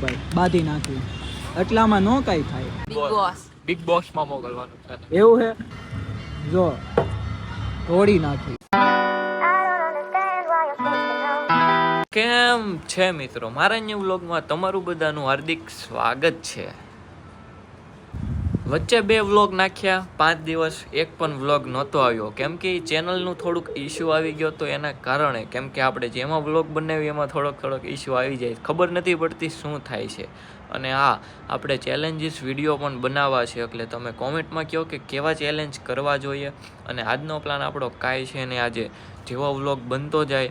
ભાઈ બાંધી નાખ્યું એટલામાં નો કાઈ થાય. બિગ બોસ માં મોકલવાનું છે. એવું હે જો તોડી નાખી. કેમ છે મિત્રો, મારા ન્યુ વ્લોગમાં તમારું બધાનું હાર્દિક સ્વાગત છે. વચ્ચે 2 વ્લોગ નાખ્યા, 5 દિવસ એક પણ વ્લોગ નહોતો આવ્યો કેમ કે ચેનલનું થોડુંક ઇશ્યુ આવી ગયો તો એના કારણે. કેમ કે આપણે જેમાં વ્લોગ બનાવીએ એમાં થોડોક ઇશ્યુ આવી જાય, ખબર નથી પડતી શું થાય છે. અને હા, આપણે ચેલેન્જીસ વિડીયો પણ બનાવવા છે, એટલે તમે કોમેન્ટમાં કહો કે કેવા ચેલેન્જ કરવા જોઈએ. અને આજનો પ્લાન આપણો કાંઈ છે ને, આજે જેવો વ્લોગ બનતો જાય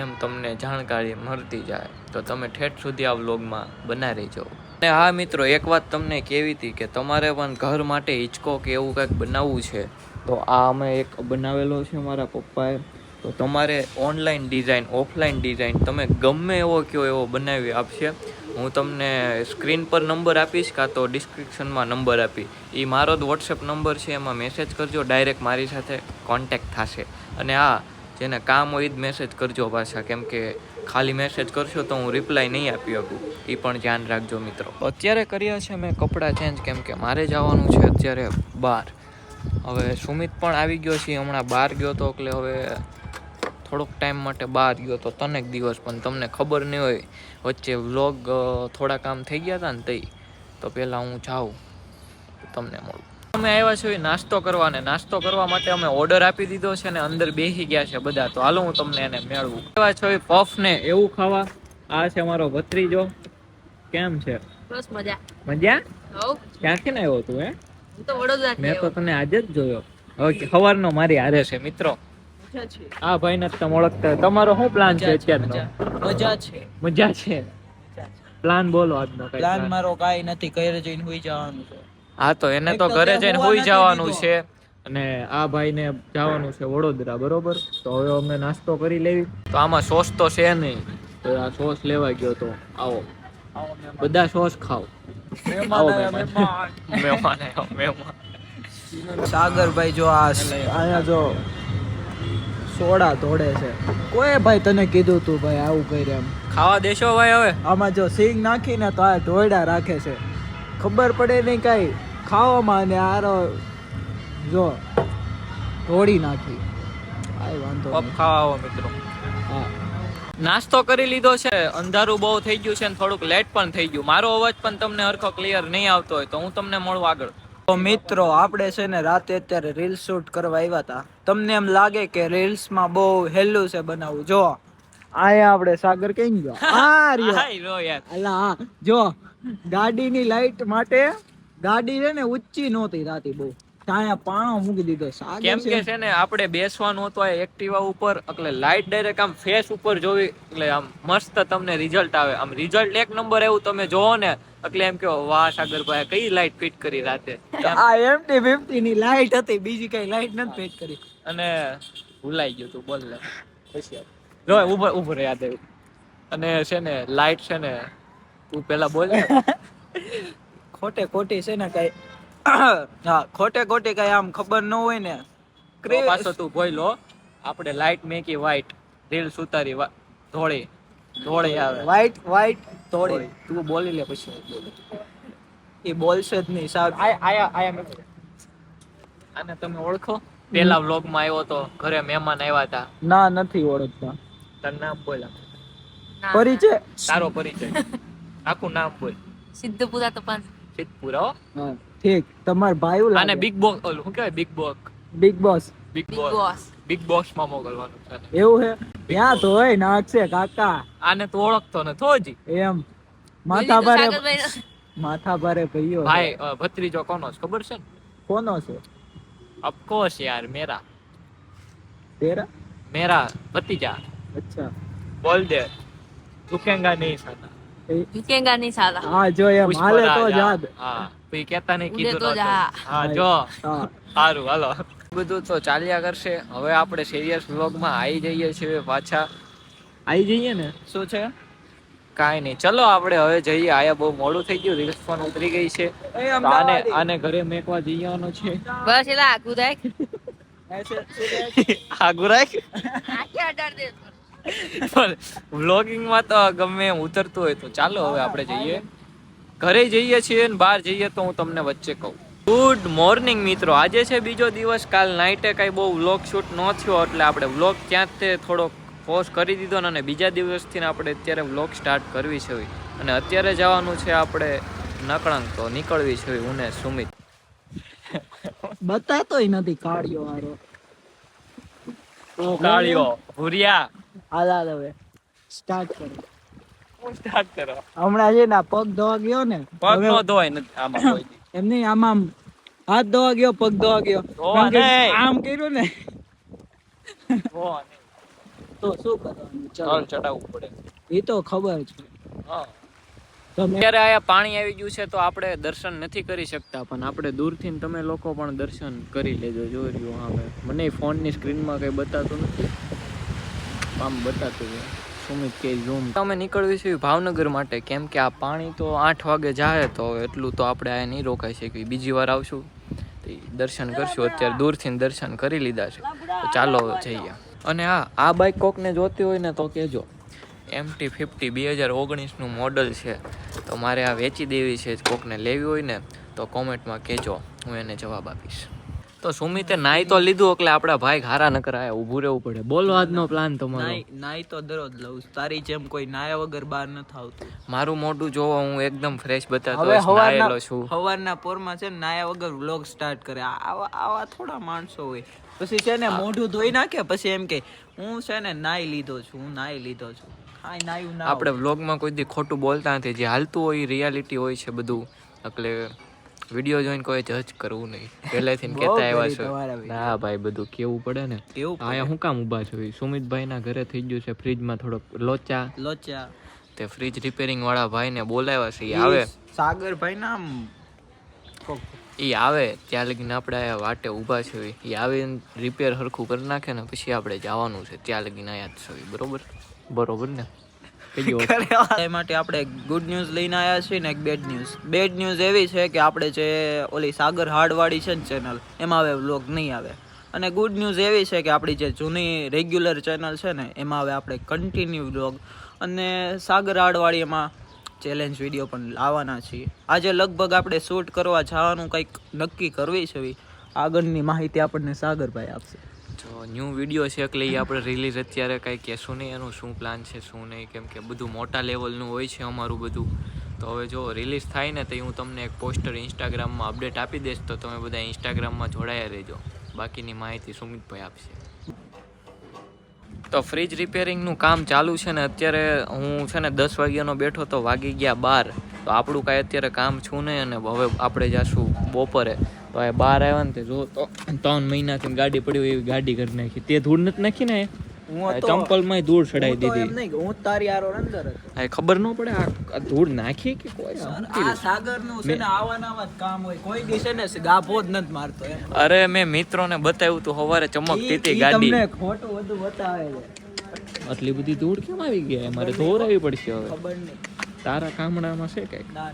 એમ તમને જાણકારી મળતી જાય, તો તમે ઠેઠ સુધી આ વ્લોગમાં બના રહેજો. અને હા મિત્રો, એક વાત તમને કહેવી હતી કે તમારે પણ ઘર માટે હિંચકો કે એવું કંઈક બનાવવું છે તો આ અમે એક બનાવેલો છે મારા પપ્પાએ. તો તમારે ઓનલાઈન ડિઝાઇન, ઓફલાઈન ડિઝાઇન તમે ગમે એવો કયો એવો બનાવી આપશે. હું તમને સ્ક્રીન પર નંબર આપીશ કાં તો ડિસ્ક્રિપ્શનમાં નંબર આપી, એ મારો જ વોટ્સએપ નંબર છે, એમાં મેસેજ કરજો, ડાયરેક્ટ મારી સાથે કોન્ટેક્ટ થશે. અને હા, જેને કામ હોય એ જ મેસેજ કરજો પાછા, કેમ કે ખાલી મેસેજ કરશો તો હું રિપ્લાય નહીં આપી શકું, એ પણ ધ્યાન રાખજો મિત્રો. અત્યારે કર્યા છે મેં કપડાં ચેન્જ, કેમ કે મારે જવાનું છે અત્યારે બહાર. હવે સુમિત પણ આવી ગયો છે, હમણાં બહાર ગયો હતો, એટલે હવે થોડોક ટાઈમ માટે બહાર ગયો હતો, 3 દિવસ. પણ તમને ખબર નહીં હોય, વચ્ચે વ્લોગ થોડા કામ થઈ ગયા હતા ને તઈ, તો પહેલાં હું જાઉં તમને મળું. અમે આવ્યા છીએ નાસ્તો કરવા, ને નાસ્તો કરવા માટે અમે ઓર્ડર આપી દીધો છે ને અંદર બેસી ગયા છે બધા. તો હાલો હું તમને એને મેળવું. આવ્યા છો પફ ને એવું ખાવા. આ છે મારો ભત્રીજો. કેમ છે? બસ મજા. મજા? હો. ક્યાંથી ને આવ્યો તું? હે, હું તો વડોદરા થી મેં તો તને આજે જ જોયો. હવે સવારનો મારી હારે છે મિત્રો. મજા છે. આ ભાઈને તમે ઓળખતા. તમારો શું પ્લાન છે અત્યારનો? મજા છે. મજા છે. પ્લાન બોલો આજનો. પ્લાન મારો કાઈ નથી, ઘરે જઈને હુઈ જવાનું છે. હા, તો એને તો ઘરે જઈને હુઈ જવાનું છે. અને આ ભાઈને જવાનું છે વડોદરા, બરોબર. તો હવે અમે નાસ્તો કરી લેવી. તો આમાં સોસ તો છે નહીં, તો આ સોસ લેવા ગયો તો. આવો બધા સોસ ખાઓ. સાગરભાઈ જો આયા જો સોડા તોડે છે. કોઈ ભાઈ તને કીધું તું ભાઈ આવું કરે એમ? ખાવા દેશો ભાઈ હવે. આમાં જો સિંગ નાખીને તો આ ઢોયડા રાખે છે, ખબર પડે નહીં કાંઈ ખાવામાં. અને આરો જો ઢોળી નાખી. આય વાંધો પપ ખાવા આવો મિત્રો. હા, નાસ્તો કરી લીધો છે, અંધારું બહુ થઈ ગયું છે ને થોડુંક લેટ પણ થઈ ગયું. મારો અવાજ પણ તમને હરખો ક્લિયર નહીં આવતો હોય તો હું તમને મળું આગળ. તો મિત્રો આપણે છે ને રાતે અત્યારે રીલ શૂટ કરવા આવ્યા હતા. તમને એમ લાગે કે રીલ્સમાં બહુ હેલું છે બનાવવું. જો આયા આપણે સાગર કઈ ગયો આ રહ્યો યાર. અલા હા, જો ગાડીની લાઈટ માટે ગાડી છે ને ઊંચી નહોતી રાતી બહુ, ત્યાં પાણો મૂકી દીધો. કેમ કે છે ને આપણે બેસવાનું હતું આ એક્ટિવા ઉપર, એટલે લાઈટ ડાયરેક્ટ આમ ફેસ ઉપર જોવી, એટલે આમ મસ્ત તમને રિઝલ્ટ આવે. આમ રિઝલ્ટ એક નંબર એવું તમે જોવો ને, એટલે એમ કહો વાહ સાગરભાઈ કઈ લાઈટ ફિટ કરી રાતે. આ MT-50 ની લાઈટ હતી, બીજી કઈ લાઈટ નથી ફિટ કરી. અને ભૂલાઈ ગયું તું, બોલ લે પછી જો ઉભો રે, યાદ આવ્યું. અને છે ને લાઈટ છે ને, તું પેલા બોલ. ખોટે ખોટી છે ને કઈ હા, ખોટે ખોટી કઈ આમ ખબર ન હોય ને. પાછો તું બોલો. આપણે લાઈટ મેકી વ્હાઈટ, રીલ્સ ઉતારી ધોળી ધોળી આવે. વ્હાઈટ તોડી. તું બોલી લે પછી. એ બોલશે જ નહીં સાહેબ. આને તમે ઓળખો? પેલા વ્લોગ માં આવ્યો તો, ઘરે મહેમાન આવ્યા હતા. ના, નથી ઓળખતા. તારું નામ બોલ. પરિચય? તારો પરિચય આખું નામ બોલ. સિદ્ધપુરા તો પણ સિદ્ધપુરા. હા ઠીક. તમાર ભાઈ આને બિગ બોસ, ઓલું શું કહેવાય, બિગ બોસ. બિગ બોસ માં મોકલવાનું છે. એવું હે? ત્યાં તો હોય નાખશે કાકા. આને તું ઓળખતો ને થોજી એમ માથા ભારે ભઈયો ભાઈ. ભત્રીજો કોનો છે ખબર છે ને? કોનો છે? ઓફકોર્સ યાર, મેરા તેરા ભતીજા. અચ્છા, બોલ દે ઝુકેંગા નહીં સાલા. ઝુકેંગા નહીં સાલા. હા જો એમ હાલે તો યાદ. હા, પછી કહેતા નહીં ઉડે કીધું તો નહોતું. જા. હા જો હા, સારું હાલો. બધું તો ચાલ્યા કરશે. હવે આપણે સિરિયસ વ્લોગમાં આવી જઈએ છીએ પાછા. આવી જઈએ ને? શું છે? કાંઈ નહીં, ચલો આપણે હવે જઈએ. આયા બહુ મોડું થઈ ગયું, રીલ્સ પણ ઉતરી ગઈ છે. આને ઘરે મેકવા જવાનું છે. બસ એલા આગુ રાખ. આગુ રાખ. આખે અડાડ દે. પણ વ્લોગિંગમાં તો ગમે એમ ઉતરતું હોય તો ચાલો હવે આપણે જઈએ ઘરે જઈએ છીએ ને બહાર જઈએ તો હું તમને વચ્ચે કહું. ગુડ મોર્નિંગ મિત્રો, આજે છે બીજો દિવસ. કાલ નાઇટે કાંઈ બહુ વ્લોગ શૂટ ન થયો એટલે આપણે વ્લોગ ત્યાં જ તે થોડોક પોઝ કરી દીધો ને, અને બીજા દિવસથી આપણે અત્યારે વ્લોગ સ્ટાર્ટ કરવી છે. અને અત્યારે જવાનું છે આપણે નકળંગ, તો નીકળવી છે હું ને સુમિત. બતાતોય નથી કાળિયો હારો. તું કાળિયો ભૂરિયા હાલ હવે સ્ટાર્ટ કરો. હું સ્ટાર્ટ કરો. હમણાં છે ને આ પગ ધોવા ગયો ને, પગ નો ધોવાય નથી આમાં કોઈ દી. એમ નહીં, આમ હાથ ધોવા ગયો, પગ ધોવા ગયો, ધોવા કારણ કે નહીં. આમ કર્યું ને ધોવા નહીં. તો શું કરવાનું? તલ ચાલો, ચડાવવું પડે. એ તો ખબર છે. હા. તમે અત્યારે આયા પાણી આવી ગયું છે તો આપણે દર્શન નથી કરી શકતા, પણ આપણે દૂરથી તમે લોકો પણ દર્શન કરી લેજો. જોઈ રહ્યો હા, મને ફોનની સ્ક્રીનમાં કંઈ બતાતું નથી, આમ બતાતું છે. સુમિત કે ઝૂમ. અમે નીકળવી છે ભાવનગર માટે, કેમ કે આ પાણી તો 8 વાગે જાય તો એટલું તો આપણે આ નહીં રોકાઈ શકીએ. બીજી વાર આવશું તો દર્શન કરશું. અત્યારે દૂરથી દર્શન કરી લીધા છે તો ચાલો હવે જઈએ. અને હા, આ બાઇક કોકને જોતી હોય ને તો કહેજો. MT-50 2019નું મોડલ છે, તો મારે આ વેચી દેવી છે. કોકને લેવી હોય ને તો કોમેન્ટમાં કહેજો, હું એને જવાબ આપીશ. તો સુમિતે નાઈ તો લીધું એટલે આપણા ભાઈ હારા નકર આયા ઊભું રહેવું પડે. બોલો આજનો પ્લાન તમારો. નાઈ તો દરરોજ લઉં, તારી જેમ કોઈ નાયા વગર બહાર નથી આવતું. મારું મોઢું જોવો, હું એકદમ ફ્રેશ બતાતો હવે હોઈશ, નાયેલો છું. સવારના પોરમાં છે ને નાયા વગર વ્લોગ સ્ટાર્ટ કરે. આવા થોડા માણસો હોય. પછી છે ને મોઢું ધોઈ નાખે, પછી એમ કે હું છે ને નાઈ લીધો છું, હું નાઈ લીધો છું. કાંઈ નાયું ના આપણે વ્લોગમાં કોઈ દી ખોટું બોલતા નથી. જે હાલતું હોય રિયાલિટી હોય છે બધું. એટલે વિડીયો જોઈને કોઈ જજ કરવું નહીં. પહેલેથી ને કહેતા આવ્યા છે. ના ભાઈ, બધું કેવું પડે ને. કેવું આયા હું કામ ઊભા છે? સુમિતભાઈના ઘરે થઈ ગયું છે ફ્રીજમાં થોડોક લોચા. તે ફ્રીજ રિપેરિંગ વાળા ભાઈને બોલાવ્યા છે. ઈ આવે, સાગરભાઈ નામ ઈ આવે ત્યાં લગીને આપણે આયા વાટે ઊભા છે. ઈ આવીને રિપેર હરખું કરી નાખે ને પછી આપણે જવાનું છે. ત્યાં લગીને આયા જ છે. બરોબર ને? એ માટે આપણે ગુડ ન્યૂઝ લઈને આવ્યા છીએ ને એક બેડ ન્યૂઝ એવી છે કે આપણે જે ઓલી સાગર હાર્ડવાળી છે ને ચેનલ, એમાં હવે વ્લોગ નહીં આવે. અને ગુડ ન્યૂઝ એવી છે કે આપણી જે જૂની રેગ્યુલર ચેનલ છે ને એમાં હવે આપણે કન્ટિન્યુ વ્લોગ અને સાગર હાર્ડવાળી એમાં ચેલેન્જ વિડીયો પણ લાવવાના છીએ. આજે લગભગ આપણે શૂટ કરવા જવાનું કંઈક નક્કી કરવી છે. આગળની માહિતી આપણને સાગરભાઈ આપશે. જો ન્યૂ વિડીયો છે એટલે એ આપણે રિલીઝ અત્યારે કાંઈ કહેશું નહીં, એનું શું પ્લાન છે શું નહીં, કેમ કે બધું મોટા લેવલનું હોય છે અમારું બધું. તો હવે જો રિલીઝ થાય ને તો હું તમને એક પોસ્ટર ઇન્સ્ટાગ્રામમાં અપડેટ આપી દઈશ, તો તમે બધા ઇન્સ્ટાગ્રામમાં જોડાયા રહેજો. બાકીની માહિતી સુમિતભાઈ આપશે. તો ફ્રીજ રિપેરિંગનું કામ ચાલુ છે ને અત્યારે હું છે ને 10 વાગ્યાનો બેઠો તો વાગી ગયા 12. તો આપણું કાંઈ અત્યારે કામ છું નહીં, અને હવે આપણે જાશું બપોરે. તો એ 12 આવ્યા ને તે જો તો 3 મહિનાથી ગાડી પડી હોય એવી ગાડી કરી નાખી. તે ધૂળ નથી નાખી ને, ચંપલમાં ધૂળ ચડાવી દીધી. હું તારી આરો અંદર હતો. ખબર ન પડે આ ધૂળ નાખી કે કોઈ. આ સાગરનું છે ને આવા જ કામ હોય. કોઈ દી છે ને ગાભો જ નથી મારતો એમ. અરે મેં મિત્રોને બતાવ્યું તું સવારે ચમકતી હતી ગાડી. તમને ખોટું બધું બતાવે છે. આટલી બધી ધૂળ કેમ આવી ગઈ? મારે ધોરાવી પડશે હવે. ખબર નહીં, તારા કામડામાં છે કઈક? ના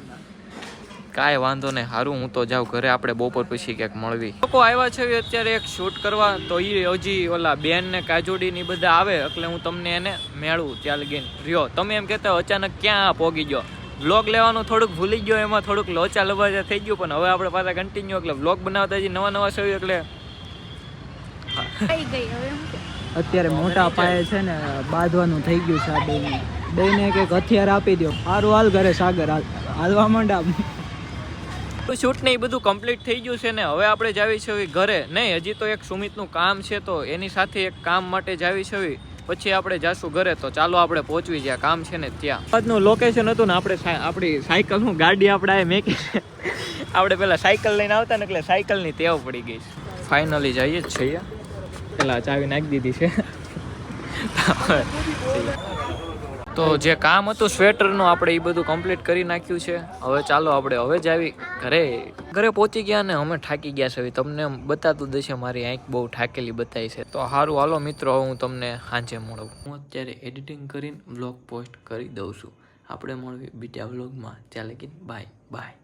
કાંઈ વાંધો નહીં, સારું હું તો જાઉં ઘરે. આપણે બપોર પછી ક્યાંક મળવી. લોકો આવ્યા છે અત્યારે એક શૂટ કરવા, તો એ હજી ઓલા બેન ને કાજોડી ની બધા આવે એટલે હું તમને એને મેળવું. ત્યાં લગીને રહ્યો. તમે એમ કહેતા અચાનક ક્યાં પોગી ગયો? વ્લોગ લેવાનું થોડુંક ભૂલી ગયો, એમાં થોડુંક લોચા લબાચા થઈ ગયું, પણ હવે આપણે પાછા કન્ટિન્યુ એટલે વ્લોગ બનાવતા હજી નવા છે એટલે અત્યારે મોટા પાયે છે ને બાંધવાનું થઈ ગયું છે. આ બેને કંઈક હથિયાર આપી દો. સારું હાલ ઘરે સાગર, હાલવા માંડા. શૂટ ને એ બધું કમ્પ્લીટ થઈ ગયું છે ને હવે આપણે જાવી છે ઘરે. નહીં, હજી તો એક સુમિતનું કામ છે તો એની સાથે એક કામ માટે જાવી છે, પછી આપણે જાશું ઘરે. તો ચાલો આપણે પહોંચવી જ્યાં કામ છે ને ત્યાં. આજનું લોકેશન હતું ને આપણી સાયકલ હું ગાડી આપણે મેકી આપણે પેલા સાયકલ લઈને આવતા ને એટલે સાયકલની ટેવ પડી ગઈ છે. ફાઇનલી જઈએ જ છીએ. પેલા ચાવી નાખી દીધી છે. તો જે કામ હતું સ્વેટરનું આપણે એ બધું કમ્પ્લીટ કરી નાખ્યું છે. હવે ચાલો આપણે હવે જ આવી ઘરે પહોંચી ગયા ને અમે થાકી ગયા છે. તમને બતાતું દશે મારી આંખ બહુ થાકેલી બતાવી છે. તો સારું હાલો મિત્રો, હવે હું તમને સાંજે મળું. હું અત્યારે એડિટિંગ કરીને વ્લોગ પોસ્ટ કરી દઉં છું. આપણે મળવી બીજા વ્લોગમાં. ત્યાં લગી બાય બાય.